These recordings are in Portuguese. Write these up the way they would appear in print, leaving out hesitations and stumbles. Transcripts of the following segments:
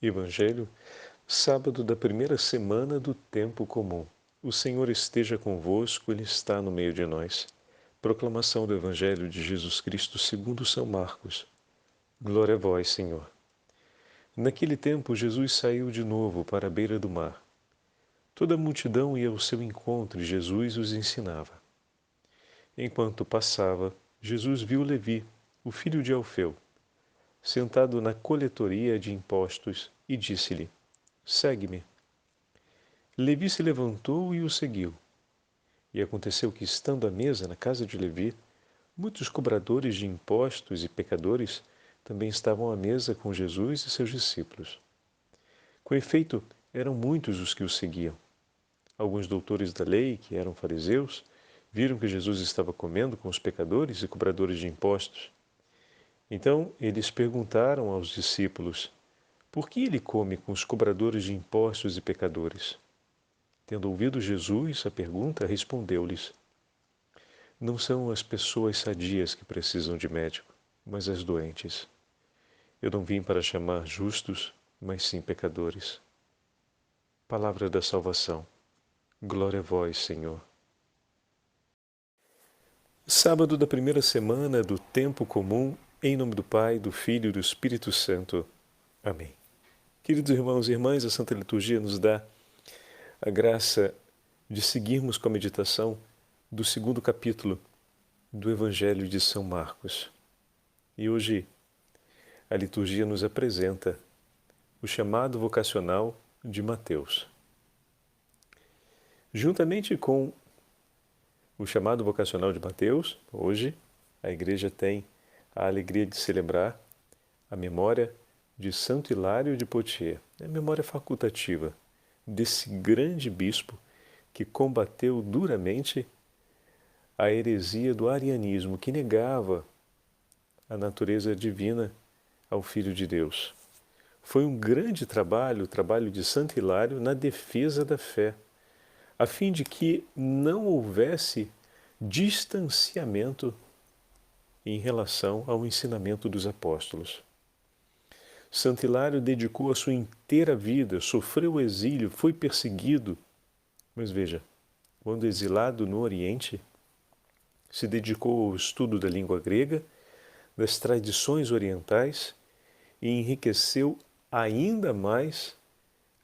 Evangelho, sábado da primeira semana do tempo comum. O Senhor esteja convosco, Ele está no meio de nós. Proclamação do Evangelho de Jesus Cristo segundo São Marcos. Glória a vós, Senhor. Naquele tempo, Jesus saiu de novo para a beira do mar. Toda a multidão ia ao seu encontro e Jesus os ensinava. Enquanto passava, Jesus viu Levi, o filho de Alfeu, sentado na coletoria de impostos, e disse-lhe: Segue-me. Levi se levantou e o seguiu. E aconteceu que, estando à mesa na casa de Levi, muitos cobradores de impostos e pecadores também estavam à mesa com Jesus e seus discípulos. Com efeito, eram muitos os que o seguiam. Alguns doutores da lei, que eram fariseus, viram que Jesus estava comendo com os pecadores e cobradores de impostos. Então eles perguntaram aos discípulos: Por que ele come com os cobradores de impostos e pecadores? Tendo ouvido Jesus a pergunta, respondeu-lhes: Não são as pessoas sadias que precisam de médico, mas as doentes. Eu não vim para chamar justos, mas sim pecadores. Palavra da salvação. Glória a vós, Senhor. Sábado da primeira semana do tempo comum, em nome do Pai, do Filho e do Espírito Santo. Amém. Queridos irmãos e irmãs, a Santa Liturgia nos dá a graça de seguirmos com a meditação do segundo capítulo do Evangelho de São Marcos. E hoje a liturgia nos apresenta o chamado vocacional de Mateus. Juntamente com o chamado vocacional de Mateus, hoje a Igreja tem a alegria de celebrar a memória de Santo Hilário de Poitiers, a memória facultativa desse grande bispo que combateu duramente a heresia do arianismo, que negava a natureza divina ao Filho de Deus. Foi um grande trabalho, o trabalho de Santo Hilário, na defesa da fé, a fim de que não houvesse distanciamento em relação ao ensinamento dos apóstolos. Santo Hilário dedicou a sua inteira vida, sofreu o exílio, foi perseguido, mas veja, quando exilado no Oriente, se dedicou ao estudo da língua grega, das tradições orientais e enriqueceu ainda mais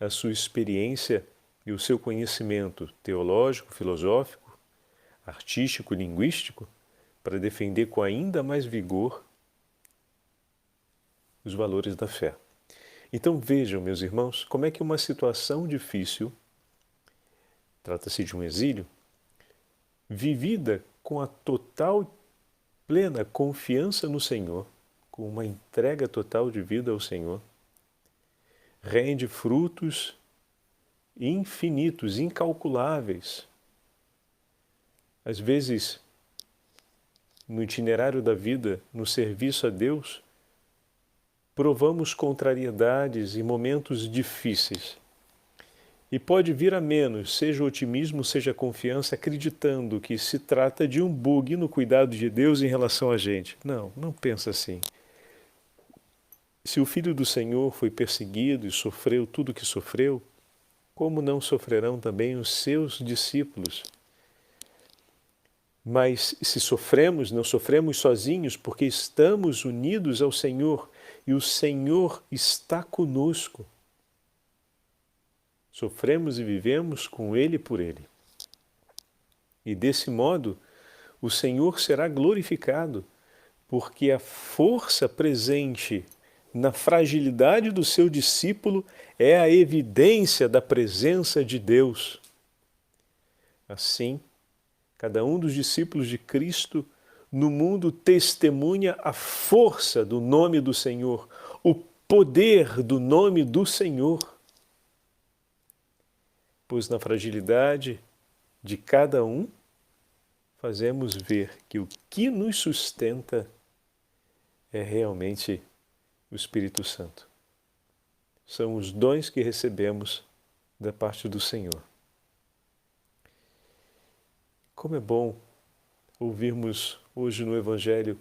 a sua experiência e o seu conhecimento teológico, filosófico, artístico, linguístico, para defender com ainda mais vigor os valores da fé. Então vejam, meus irmãos, como é que uma situação difícil, trata-se de um exílio, vivida com a total, plena confiança no Senhor, com uma entrega total de vida ao Senhor, rende frutos infinitos, incalculáveis. Às vezes, no itinerário da vida, no serviço a Deus, provamos contrariedades e momentos difíceis. E pode vir a menos, seja o otimismo, seja a confiança, acreditando que se trata de um bug no cuidado de Deus em relação a gente. Não, não pensa assim. Se o Filho do Senhor foi perseguido e sofreu tudo o que sofreu, como não sofrerão também os seus discípulos? Mas se sofremos, não sofremos sozinhos, porque estamos unidos ao Senhor e o Senhor está conosco. Sofremos e vivemos com Ele e por Ele. E desse modo, o Senhor será glorificado, porque a força presente na fragilidade do seu discípulo é a evidência da presença de Deus. Assim, cada um dos discípulos de Cristo no mundo testemunha a força do nome do Senhor, o poder do nome do Senhor. Pois na fragilidade de cada um, fazemos ver que o que nos sustenta é realmente o Espírito Santo. São os dons que recebemos da parte do Senhor. Como é bom ouvirmos hoje no Evangelho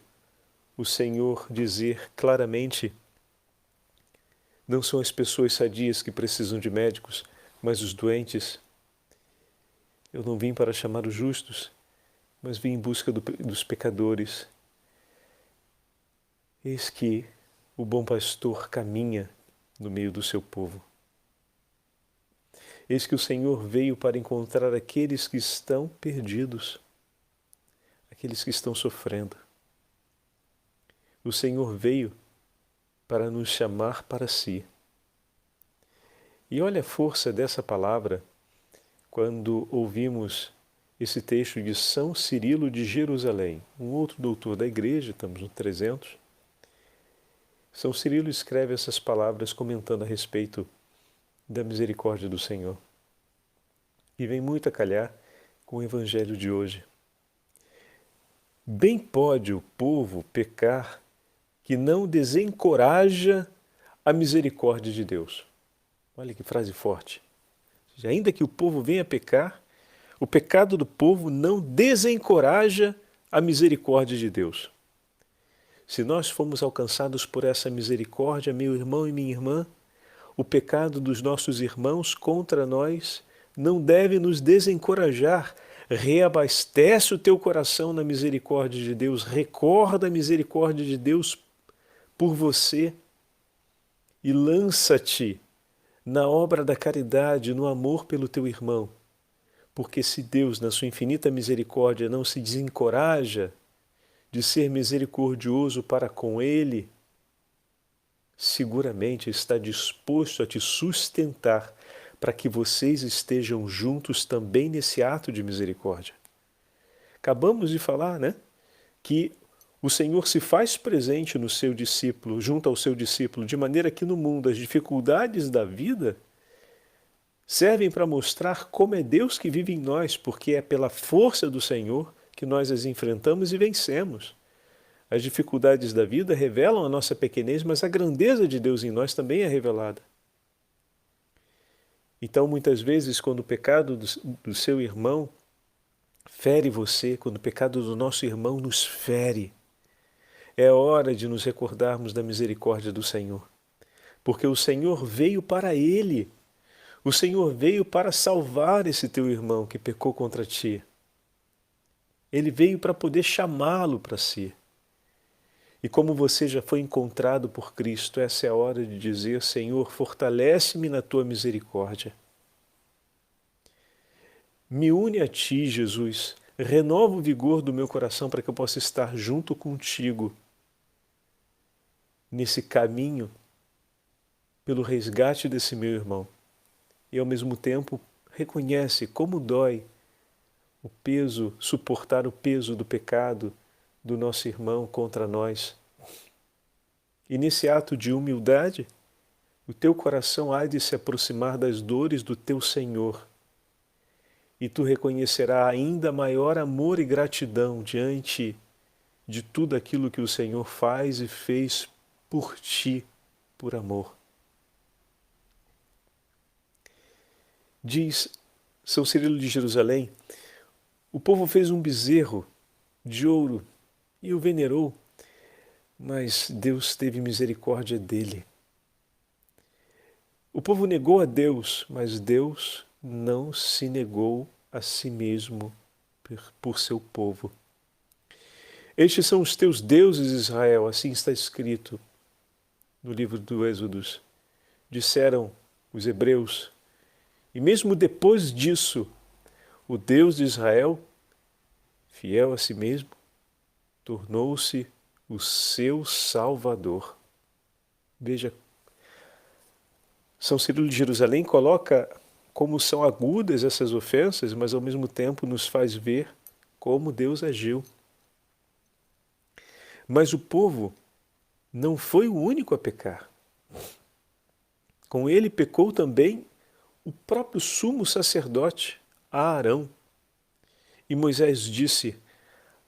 o Senhor dizer claramente Não são as pessoas sadias que precisam de médicos, mas os doentes. Eu não vim para chamar os justos, mas vim em busca dos pecadores. Eis que o bom pastor caminha no meio do seu povo. Eis que o Senhor veio para encontrar aqueles que estão perdidos, aqueles que estão sofrendo. O Senhor veio para nos chamar para si. E olha a força dessa palavra quando ouvimos esse texto de São Cirilo de Jerusalém, um outro doutor da igreja, estamos no 300. São Cirilo escreve essas palavras comentando a respeito da misericórdia do Senhor. E vem muito a calhar com o evangelho de hoje. Bem pode o povo pecar que não desencoraja a misericórdia de Deus. Olha que frase forte. Ainda que o povo venha pecar, o pecado do povo não desencoraja a misericórdia de Deus. Se nós fomos alcançados por essa misericórdia, meu irmão e minha irmã, o pecado dos nossos irmãos contra nós não deve nos desencorajar. Reabastece o teu coração na misericórdia de Deus, recorda a misericórdia de Deus por você e lança-te na obra da caridade, no amor pelo teu irmão. Porque se Deus, na sua infinita misericórdia, não se desencoraja de ser misericordioso para com ele, seguramente está disposto a te sustentar para que vocês estejam juntos também nesse ato de misericórdia. Acabamos de falar, que o Senhor se faz presente no seu discípulo, junto ao seu discípulo, de maneira que no mundo as dificuldades da vida servem para mostrar como é Deus que vive em nós, porque é pela força do Senhor que nós as enfrentamos e vencemos. As dificuldades da vida revelam a nossa pequenez, mas a grandeza de Deus em nós também é revelada. Então, muitas vezes, quando o pecado do seu irmão fere você, quando o pecado do nosso irmão nos fere, é hora de nos recordarmos da misericórdia do Senhor. Porque o Senhor veio para ele. O Senhor veio para salvar esse teu irmão que pecou contra ti. Ele veio para poder chamá-lo para si. E como você já foi encontrado por Cristo, essa é a hora de dizer: Senhor, fortalece-me na tua misericórdia. Me une a ti, Jesus. Renova o vigor do meu coração para que eu possa estar junto contigo nesse caminho pelo resgate desse meu irmão. E ao mesmo tempo reconhece como dói o peso, suportar o peso do pecado do nosso irmão contra nós. E nesse ato de humildade, o teu coração há de se aproximar das dores do teu Senhor. E tu reconhecerás ainda maior amor e gratidão diante de tudo aquilo que o Senhor faz e fez por ti, por amor. Diz São Cirilo de Jerusalém, o povo fez um bezerro de ouro e o venerou, mas Deus teve misericórdia dele. O povo negou a Deus, mas Deus não se negou a si mesmo por seu povo. Estes são os teus deuses, Israel, assim está escrito no livro do Êxodos. Disseram os hebreus. E mesmo depois disso, o Deus de Israel, fiel a si mesmo, tornou-se o seu Salvador. Veja, São Cirilo de Jerusalém coloca como são agudas essas ofensas, mas ao mesmo tempo nos faz ver como Deus agiu. Mas o povo não foi o único a pecar. Com ele pecou também o próprio sumo sacerdote, Arão. E Moisés disse: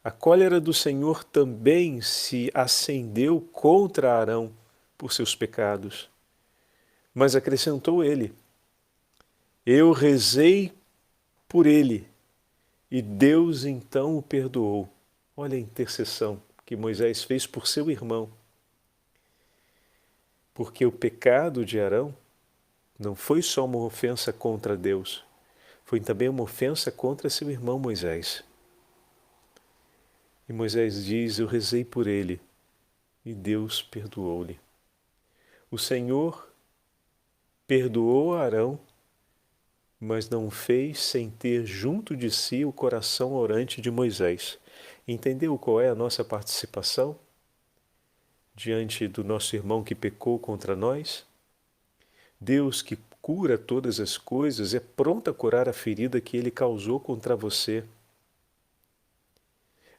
a cólera do Senhor também se acendeu contra Arão por seus pecados. Mas acrescentou ele: eu rezei por ele, e Deus então o perdoou. Olha a intercessão que Moisés fez por seu irmão. Porque o pecado de Arão não foi só uma ofensa contra Deus, foi também uma ofensa contra seu irmão Moisés. E Moisés diz: eu rezei por ele e Deus perdoou-lhe. O Senhor perdoou Arão, mas não o fez sem ter junto de si o coração orante de Moisés. Entendeu qual é a nossa participação diante do nosso irmão que pecou contra nós? Deus, que cura todas as coisas, é pronto a curar a ferida que ele causou contra você.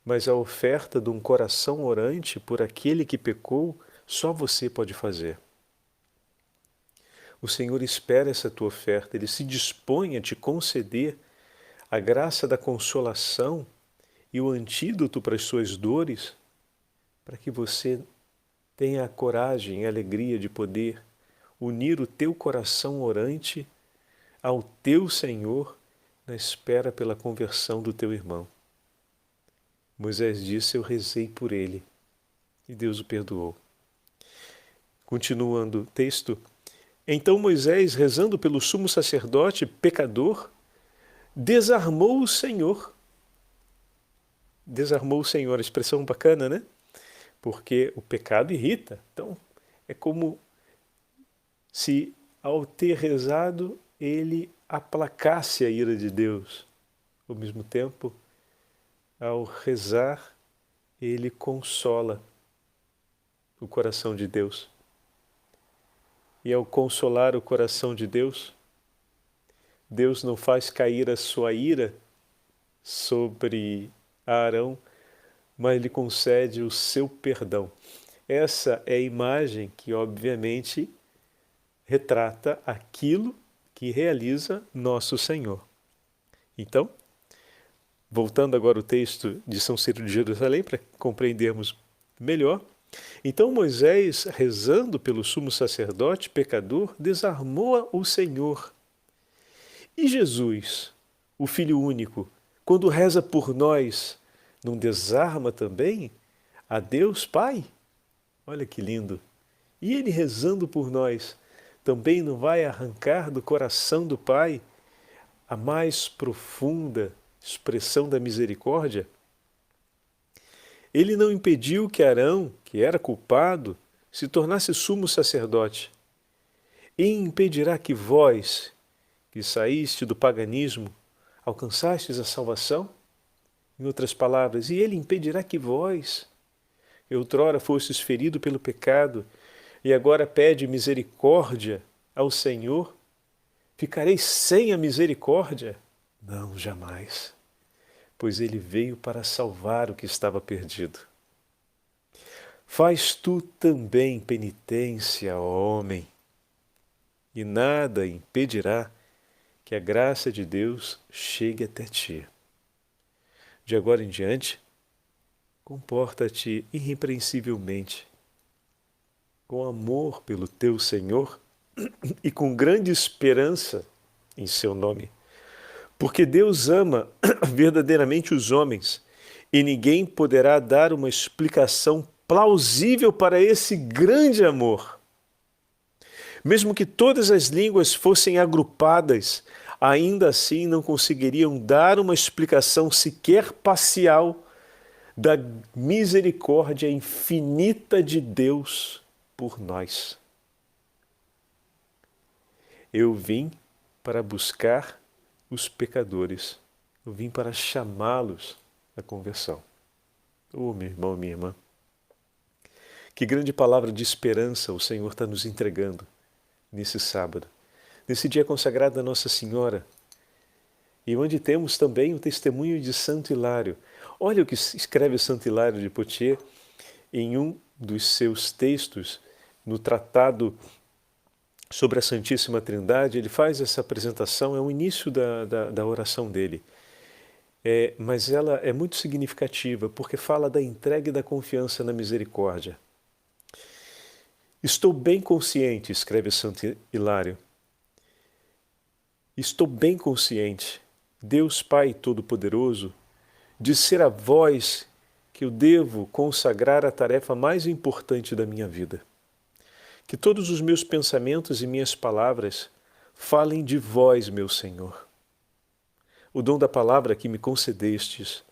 Mas a oferta de um coração orante por aquele que pecou, só você pode fazer. O Senhor espera essa tua oferta, Ele se dispõe a te conceder a graça da consolação e o antídoto para as suas dores, para que você tenha a coragem e a alegria de poder unir o teu coração orante ao teu Senhor na espera pela conversão do teu irmão. Moisés disse: eu rezei por ele e Deus o perdoou. Continuando o texto, então Moisés, rezando pelo sumo sacerdote pecador, desarmou o Senhor. Desarmou o Senhor, expressão bacana, né? Porque o pecado irrita. Então, é como se ao ter rezado, ele aplacasse a ira de Deus. Ao mesmo tempo, ao rezar, ele consola o coração de Deus. E ao consolar o coração de Deus, Deus não faz cair a sua ira sobre Arão, mas lhe concede o seu perdão. Essa é a imagem que, obviamente, retrata aquilo que realiza nosso Senhor. Então, voltando agora ao texto de São Ciro de Jerusalém, para compreendermos melhor, então Moisés, rezando pelo sumo sacerdote pecador, desarmou o Senhor. E Jesus, o Filho único, quando reza por nós, não desarma também a Deus Pai? Olha que lindo! E Ele rezando por nós, também não vai arrancar do coração do Pai a mais profunda expressão da misericórdia? Ele não impediu que Arão, que era culpado, se tornasse sumo sacerdote. E impedirá que vós, que saíste do paganismo, alcançastes a salvação? Em outras palavras, e ele impedirá que vós, que outrora fostes ferido pelo pecado, e agora pede misericórdia ao Senhor, ficareis sem a misericórdia? Não, jamais. Pois ele veio para salvar o que estava perdido. Faz tu também penitência, ó homem, e nada impedirá que a graça de Deus chegue até ti. De agora em diante, comporta-te irrepreensivelmente, com amor pelo teu Senhor e com grande esperança em seu nome. Porque Deus ama verdadeiramente os homens e ninguém poderá dar uma explicação plausível para esse grande amor. Mesmo que todas as línguas fossem agrupadas, ainda assim não conseguiriam dar uma explicação sequer parcial da misericórdia infinita de Deus por nós. Eu vim para buscar os pecadores. Eu vim para chamá-los à conversão. Oh, meu irmão, minha irmã, que grande palavra de esperança o Senhor está nos entregando nesse sábado, nesse dia consagrado a Nossa Senhora, e onde temos também o testemunho de Santo Hilário. Olha o que escreve Santo Hilário de Poitiers em um dos seus textos, no Tratado sobre a Santíssima Trindade. Ele faz essa apresentação, é o início da oração dele. Mas ela é muito significativa, porque fala da entrega e da confiança na misericórdia. Estou bem consciente, escreve Santo Hilário, estou bem consciente, Deus Pai Todo-Poderoso, de ser a vós que eu devo consagrar a tarefa mais importante da minha vida, Que todos os meus pensamentos e minhas palavras falem de vós, meu Senhor. O dom da palavra que me concedestes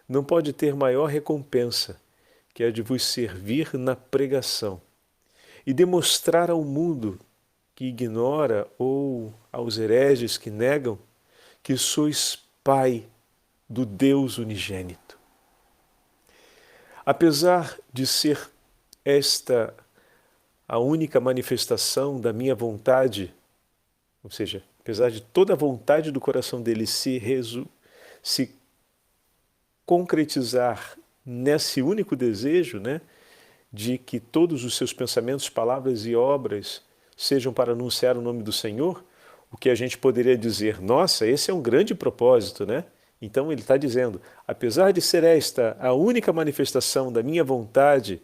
não pode ter maior recompensa que a de vos servir na pregação e demonstrar ao mundo que ignora ou aos hereges que negam que sois Pai do Deus unigênito. Apesar de ser esta a única manifestação da minha vontade, ou seja, apesar de toda a vontade do coração dele se concretizar nesse único desejo, né, de que todos os seus pensamentos, palavras e obras sejam para anunciar o nome do Senhor, o que a gente poderia dizer, nossa, esse é um grande propósito, né? Então ele está dizendo, apesar de ser esta a única manifestação da minha vontade,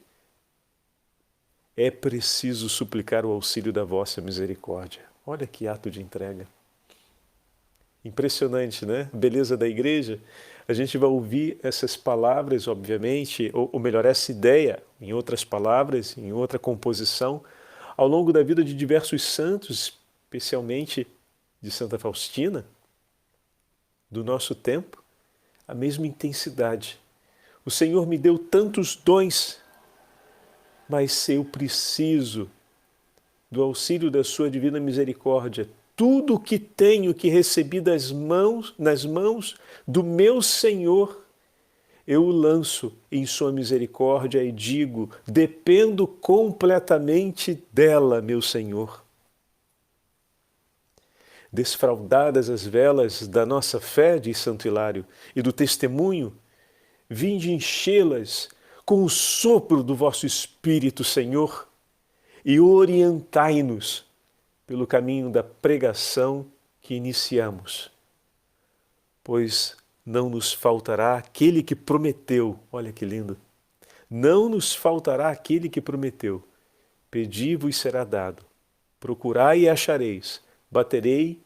é preciso suplicar o auxílio da vossa misericórdia. Olha que ato de entrega. Impressionante, né? Beleza da igreja. A gente vai ouvir essas palavras, obviamente, ou melhor, essa ideia, em outras palavras, em outra composição, ao longo da vida de diversos santos, especialmente de Santa Faustina, do nosso tempo, a mesma intensidade. O Senhor me deu tantos dons, mas se eu preciso do auxílio da sua divina misericórdia, tudo o que tenho que recebi nas mãos do meu Senhor, eu o lanço em sua misericórdia e digo, dependo completamente dela, meu Senhor. Desfraldadas as velas da nossa fé, diz Santo Hilário, e do testemunho, vinde enchê-las com o sopro do vosso Espírito, Senhor, e orientai-nos pelo caminho da pregação que iniciamos. Pois não nos faltará aquele que prometeu, olha que lindo, não nos faltará aquele que prometeu, pedi-vos será dado, procurai e achareis, baterei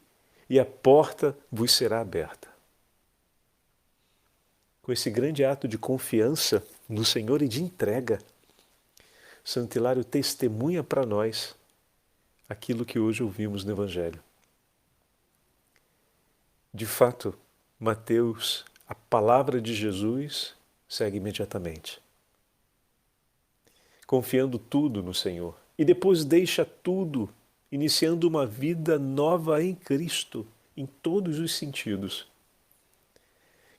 e a porta vos será aberta. Com esse grande ato de confiança no Senhor e de entrega, Santo Hilário testemunha para nós aquilo que hoje ouvimos no Evangelho. De fato, Mateus, a palavra de Jesus, segue imediatamente, confiando tudo no Senhor, e depois deixa tudo, iniciando uma vida nova em Cristo, em todos os sentidos.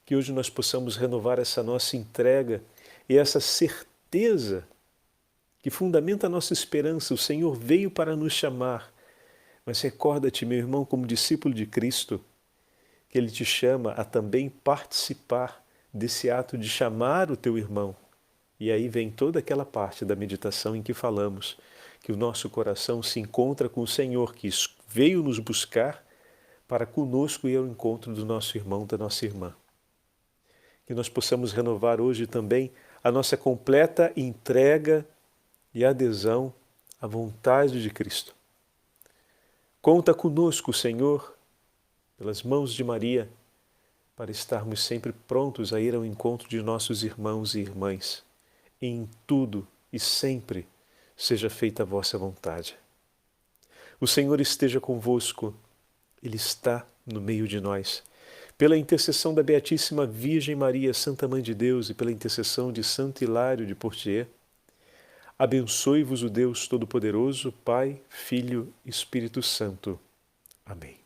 Que hoje nós possamos renovar essa nossa entrega e essa certeza que fundamenta a nossa esperança. O Senhor veio para nos chamar, mas recorda-te, meu irmão, como discípulo de Cristo, que Ele te chama a também participar desse ato de chamar o teu irmão. E aí vem toda aquela parte da meditação em que falamos que o nosso coração se encontra com o Senhor, que veio nos buscar para conosco ir ao encontro do nosso irmão, da nossa irmã. Que nós possamos renovar hoje também a nossa completa entrega e adesão à vontade de Cristo. Conta conosco, Senhor, pelas mãos de Maria, para estarmos sempre prontos a ir ao encontro de nossos irmãos e irmãs. E em tudo e sempre seja feita a vossa vontade. O Senhor esteja convosco, Ele está no meio de nós. Pela intercessão da Beatíssima Virgem Maria, Santa Mãe de Deus, e pela intercessão de Santo Hilário de Poitiers, abençoe-vos o Deus Todo-Poderoso, Pai, Filho e Espírito Santo. Amém.